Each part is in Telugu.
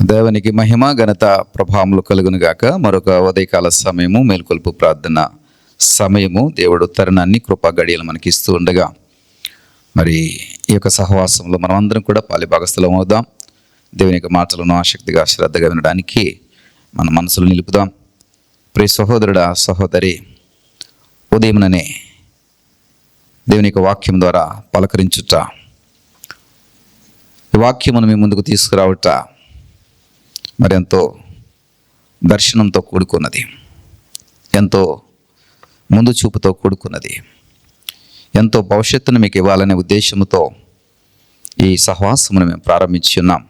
దేవునికి మహిమ ఘనత ప్రభావములు కలుగును గాక. మరొక ఉదయకాల సమయము, మేల్కొల్పు ప్రార్థన సమయము, దేవుడు తరుణాన్ని కృపా గడియలు మనకి ఇస్తూ ఉండగా, మరి ఈ యొక్క సహవాసంలో మనం అందరం కూడా పాలిభాగస్థలం అవుదాం. దేవుని యొక్క మాటలను ఆసక్తిగా శ్రద్ధగా వినడానికి మన మనసులు నిలుపుదాం. ప్రియ సహోదరుడా, సహోదరి, ఉదయముననే దేవుని యొక్క వాక్యం ద్వారా పలకరించుట, ఈ వాక్యమును మీ ముందుకు తీసుకురావట మరి ఎంతో దర్శనంతో కూడుకున్నది, ఎంతో ముందు చూపుతో కూడుకున్నది, ఎంతో భవిష్యత్తును మీకు ఇవ్వాలనే ఉద్దేశంతో ఈ సహవాసమును మేము ప్రారంభించి ఉన్నాం.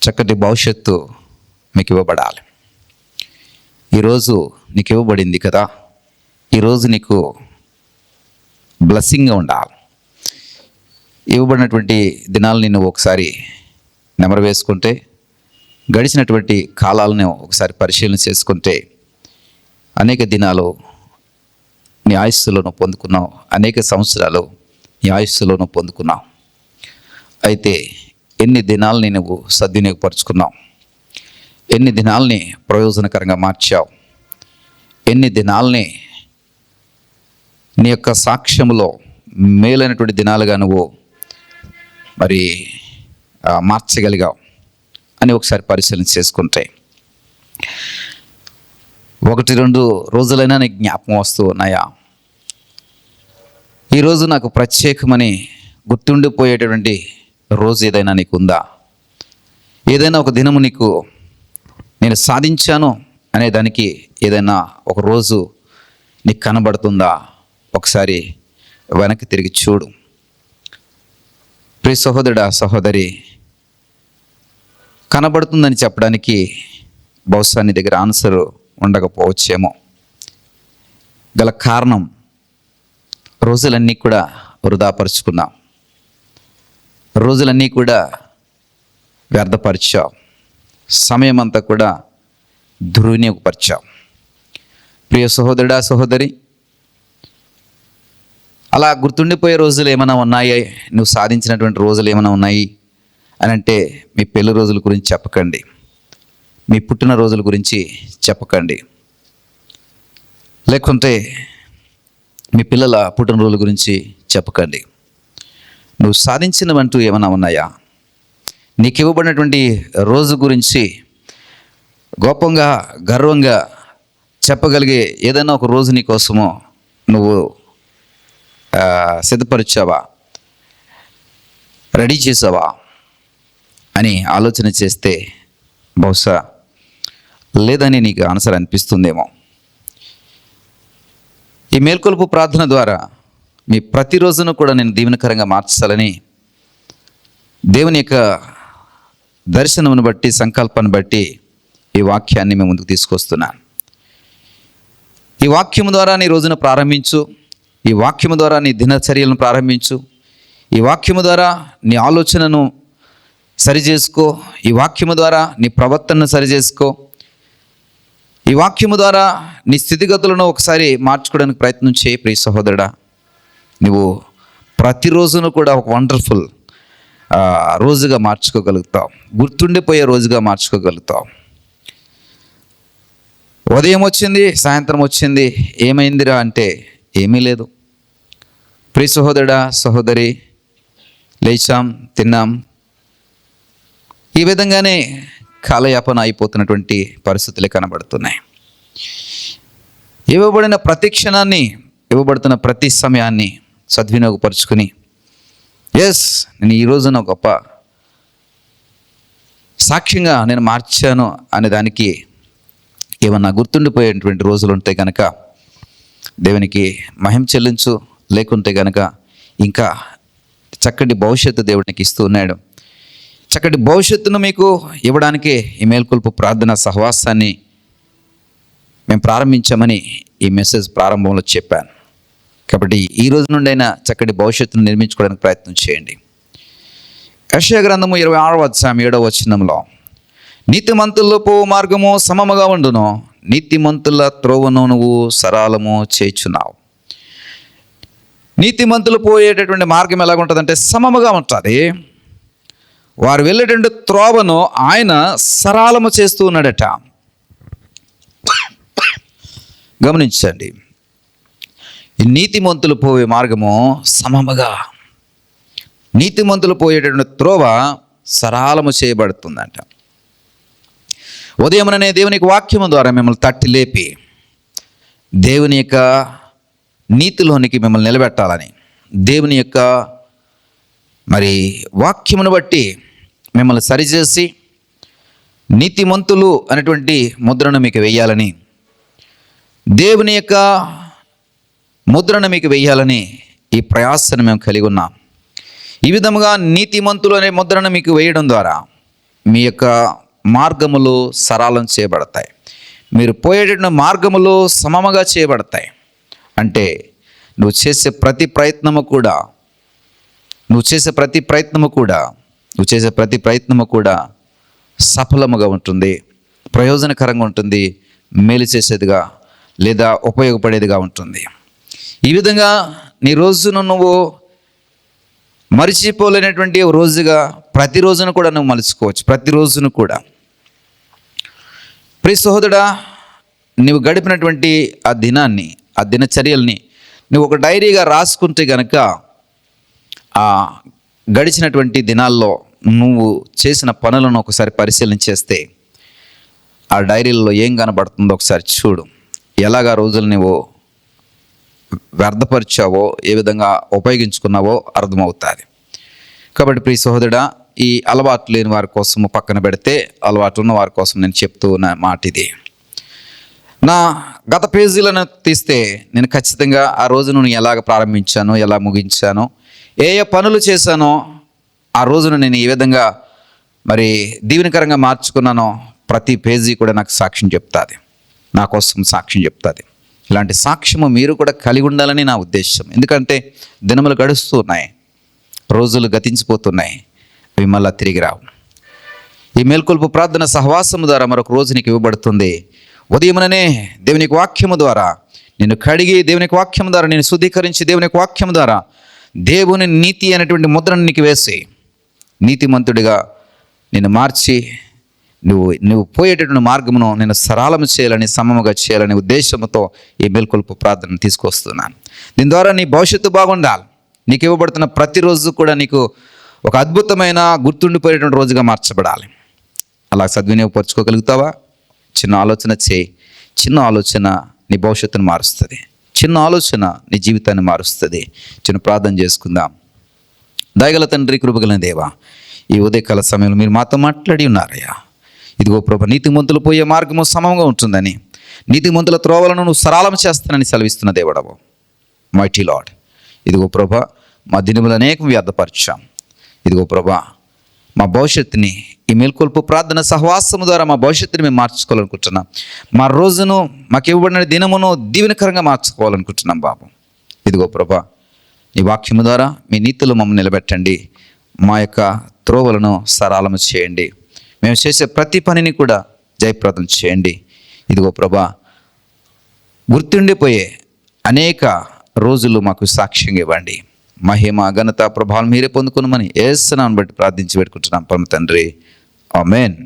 చక్కటి భవిష్యత్తు మీకు ఇవ్వబడాలి. ఈరోజు నీకు ఇవ్వబడింది కదా, ఈరోజు నీకు బ్లెస్సింగ్గా ఉండాలి. ఇవ్వబడినటువంటి దినాలని నువ్వు ఒకసారి నెమరు వేసుకుంటే, గడిచినటువంటి కాలాలను ఒకసారి పరిశీలన చేసుకుంటే, అనేక దినాలు నీ ఆయుస్సులోనూ పొందుకున్నావు, అనేక సంవత్సరాలు నీ ఆయుస్సులోనూ పొందుకున్నావు. అయితే ఎన్ని దినాలని నువ్వు సద్వినియోగపరుచుకున్నావు, ఎన్ని దినాలని ప్రయోజనకరంగా మార్చావు, ఎన్ని దినాలని నీ యొక్క సాక్ష్యంలో మేలైనటువంటి దినాలుగా నువ్వు మరి మార్చగలిగావు అని ఒకసారి పరిశీలన చేసుకుంటే, 1-2 రోజులైనా నీకు జ్ఞాపకం వస్తూ ఉన్నాయా? ఈరోజు నాకు ప్రత్యేకమని గుర్తుండిపోయేటటువంటి రోజు ఏదైనా నీకు ఉందా? ఏదైనా ఒక దినము నీకు నేను సాధించాను అనే దానికి ఏదైనా ఒక రోజు నీకు కనబడుతుందా? ఒకసారి వెనక్కి తిరిగి చూడు. ప్రియ సహోదరుడా, సహోదరి, కనబడుతుందని చెప్పడానికి బహుశా నీ దగ్గర ఆన్సర్ ఉండకపోవచ్చేమో. గల కారణం, రోజులన్నీ కూడా వృధాపరుచుకున్నాం, రోజులన్నీ కూడా వ్యర్థపరిచావు, సమయం అంతా కూడా దుర్వినియోగపరిచావు. ప్రియ సహోదరుడా, సహోదరి, అలా గుర్తుండిపోయే రోజులు ఏమైనా ఉన్నాయి, నువ్వు సాధించినటువంటి రోజులు ఏమైనా ఉన్నాయి అని అంటే, మీ పెళ్లి రోజుల గురించి చెప్పకండి, మీ పుట్టినరోజుల గురించి చెప్పకండి, లేకుంటే మీ పిల్లల పుట్టినరోజుల గురించి చెప్పకండి. నువ్వు సాధించినవంటూ ఏమైనా ఉన్నాయా? నీకు ఇవ్వబడినటువంటి రోజు గురించి గొప్పంగా గర్వంగా చెప్పగలిగే ఏదైనా ఒక రోజు నీ కోసమో నువ్వు సిద్ధపరిచావా, రెడీ చేసావా అని ఆలోచన చేస్తే బహుశా లేదని నీకు ఆన్సర్ అనిపిస్తుందేమో. ఈ మేల్కొలుపు ప్రార్థన ద్వారా మీ ప్రతిరోజును కూడా నేను దీవెనకరంగా మార్చాలని దేవుని యొక్క దర్శనమును బట్టి, సంకల్పాన్ని బట్టి ఈ వాక్యాన్ని మేము ముందుకు తీసుకొస్తున్నాను. ఈ వాక్యము ద్వారా నీ రోజును ప్రారంభించు, ఈ వాక్యము ద్వారా నీ దినచర్యలను ప్రారంభించు, ఈ వాక్యము ద్వారా నీ ఆలోచనను సరిచేసుకో, ఈ వాక్యము ద్వారా నీ ప్రవర్తనను సరిచేసుకో, ఈ వాక్యము ద్వారా నీ స్థితిగతులను ఒకసారి మార్చుకోవడానికి ప్రయత్నం చేయి. ప్రియ సహోదరుడా, నువ్వు ప్రతిరోజును కూడా ఒక వండర్ఫుల్ రోజుగా మార్చుకోగలుగుతావు, గుర్తుండిపోయే రోజుగా మార్చుకోగలుగుతావు. ఉదయం వచ్చింది, సాయంత్రం వచ్చింది, ఏమైందిరా అంటే ఏమీ లేదు. ప్రియ సహోదరుడా, సహోదరి, లేచాం, తిన్నాం, ఈ విధంగానే కాలయాపన అయిపోతున్నటువంటి పరిస్థితులే కనబడుతున్నాయి. ఇవ్వబడిన ప్రతి క్షణాన్ని, ఇవ్వబడుతున్న ప్రతి సమయాన్ని సద్వినియోగపరుచుకుని, ఎస్, నేను ఈ రోజున గొప్ప సాక్ష్యంగా నేను మార్చాను అనే దానికి ఏమన్నా గుర్తుండిపోయేటువంటి రోజులు ఉంటే కనుక దేవునికి మహిమ చెల్లించు. లేకుంటే కనుక ఇంకా చక్కటి భవిష్యత్తు దేవుడికి ఇస్తూ ఉన్నాడు. చక్కటి భవిష్యత్తును మీకు ఇవ్వడానికి ఈ మేల్కొల్పు ప్రార్థన సహవాసాన్ని మేము ప్రారంభించామని ఈ మెసేజ్ ప్రారంభంలో చెప్పాను. కాబట్టి ఈ రోజు నుండైనా చక్కటి భవిష్యత్తును నిర్మించుకోవడానికి ప్రయత్నం చేయండి. యెషయా గ్రంథము 26వ అధ్యాయం 7వ వచనంలో, నీతిమంతుల్లో పో మార్గము సమముగా ఉండును, నీతిమంతుల త్రోవను నువ్వు సరళము చేయుచున్నావు. నీతిమంతులు పోయేటటువంటి మార్గం ఎలాగుంటుందంటే సమముగా ఉంటుంది. వారు వెళ్ళేటువంటి త్రోవను ఆయన సరళము చేస్తూ ఉన్నాడట. గమనించండి, ఈ నీతిమంతులు పోయే మార్గము సమముగా, నీతిమంతులు పోయేటటువంటి త్రోవ సరళము చేయబడుతుందంట. ఉదయముననే దేవుని యొక్క వాక్యము ద్వారా మిమ్మల్ని తట్టి లేపి దేవుని యొక్క నీతిలోనికి మిమ్మల్ని నిలబెట్టాలని, దేవుని యొక్క మరి వాక్యమును బట్టి మిమ్మల్ని సరిచేసి నీతిమంతులు అనేటువంటి ముద్రను మీకు వేయాలని, దేవుని యొక్క ముద్రను మీకు వేయాలని ఈ ప్రయాసను మేము కలిగి ఉన్నాం. ఈ విధముగా నీతిమంతులు అనే ముద్రను మీకు వేయడం ద్వారా మీ యొక్క మార్గములు సరళం చేయబడతాయి. మీరు పోయేటటువంటి మార్గములు సమముగా చేయబడతాయి. అంటే నువ్వు చేసే ప్రతి ప్రయత్నము కూడా సఫలముగా ఉంటుంది, ప్రయోజనకరంగా ఉంటుంది, మేలు చేసేదిగా లేదా ఉపయోగపడేదిగా ఉంటుంది. ఈ విధంగా నీ రోజును నువ్వు మరిచిపోలేనటువంటి రోజుగా ప్రతిరోజును కూడా నువ్వు మలుచుకోవచ్చు. ప్రతిరోజును కూడా ప్రియ సహోదరుడా, నువ్వు గడిపినటువంటి ఆ దినాన్ని, ఆ దినచర్యల్ని నువ్వు ఒక డైరీగా రాసుకుంటే గనక ఆ గడిచినటువంటి దినాల్లో నువ్వు చేసిన పనులను ఒకసారి పరిశీలన చేస్తే ఆ డైరీలో ఏం కనబడుతుందో ఒకసారి చూడు. ఎలాగా రోజులు నువ్వు వ్యర్థపరిచావో, ఏ విధంగా ఉపయోగించుకున్నావో అర్థమవుతుంది. కాబట్టి ప్రియ సహోదరుడా, ఈ అలవాటు లేని వారి కోసము పక్కన పెడితే, అలవాటు ఉన్న వారి కోసం నేను చెప్తూ ఉన్న మాట ఇది. నా గత పేజీలను తీస్తే నేను ఖచ్చితంగా ఆ రోజును నేను ఎలాగ ప్రారంభించానో, ఎలా ముగించానో, ఏ పనులు చేశానో, ఆ రోజును నేను ఈ విధంగా మరి దీవెనకరంగా మార్చుకున్నానో ప్రతి పేజీ కూడా నాకు సాక్ష్యం చెప్తుంది, నా కోసం సాక్ష్యం చెప్తుంది. ఇలాంటి సాక్ష్యము మీరు కూడా కలిగి ఉండాలని నా ఉద్దేశం. ఎందుకంటే దినములు గడుస్తూ ఉన్నాయి, రోజులు గతించిపోతున్నాయి, అవి మళ్ళా తిరిగి రావు. ఈ మేల్కొల్పు ప్రార్థన సహవాసము ద్వారా మరొక రోజు నీకు ఇవ్వబడుతుంది. ఉదయముననే దేవుని వాక్యము ద్వారా నేను కడిగి, దేవుని వాక్యము ద్వారా నేను శుద్ధీకరించి, దేవుని వాక్యము ద్వారా దేవుని నీతి అనేటువంటి ముద్రను నీకు వేసి నీతిమంతుడిగా నేను మార్చి నువ్వు పోయేటటువంటి మార్గమును నేను సరళము చేయాలని, సమముగా చేయాలనే ఉద్దేశంతో ఈ మేల్కొల్పు ప్రార్థనను తీసుకొస్తున్నాను. దీని ద్వారా నీ భవిష్యత్తు బాగుండాలి. నీకు ఇవ్వబడుతున్న ప్రతిరోజు కూడా నీకు ఒక అద్భుతమైన గుర్తుండిపోయేటువంటి రోజుగా మార్చబడాలి. అలా సద్వినియోగపరచుకోగలుగుతావా? చిన్న ఆలోచన చేయి. చిన్న ఆలోచన నీ భవిష్యత్తును మారుస్తుంది. చిన్న ఆలోచన నీ జీవితాన్ని మారుస్తుంది. చిన్న ప్రార్థన చేసుకుందాం. దయగల తండ్రి, కృపగల దేవా, ఈ ఉదయకాల సమయంలో మీరు మాతో మాట్లాడి ఉన్నారయ్యా. ఇదిగో ప్రభా, నీతిమంతులు పోయే మార్గము సమంగా ఉంటుందని, నీతిమంతుల త్రోవలను నువ్వు సరళం చేస్తానని సెలవిస్తున్న దేవుడవు. మైటీ లార్డ్, ఇదిగో ప్రభా, మా దినములు అనేకం వ్యర్థపరిచాం. ఇదిగో ప్రభా, మా భవిష్యత్తుని ఈ మేల్కొల్పు ప్రార్థన సహవాసము ద్వారా మా భవిష్యత్తుని మేము మార్చుకోవాలనుకుంటున్నాం. మా రోజును, మాకు ఇవ్వబడిన దినమును దీవెనకరంగా మార్చుకోవాలనుకుంటున్నాం బాబు. ఇదిగో ప్రభా, నీ వాక్యము ద్వారా మీ నీతిలో మమ్మల్ని నిలబెట్టండి. మా యొక్క త్రోవలను సరళము చేయండి. మేము చేసే ప్రతి పనిని కూడా జయప్రదం చేయండి. ఇదిగో ప్రభా, గుర్తుండిపోయే అనేక రోజులు మాకు సాక్ష్యంగా ఇవ్వండి. మహిమ, ఘనత, ప్రభావం మీరే పొందుకున్నామని యేసు నామమును బట్టి ప్రార్థించి పెట్టుకుంటున్నాం పరమ తండ్రి. ఆమేన్.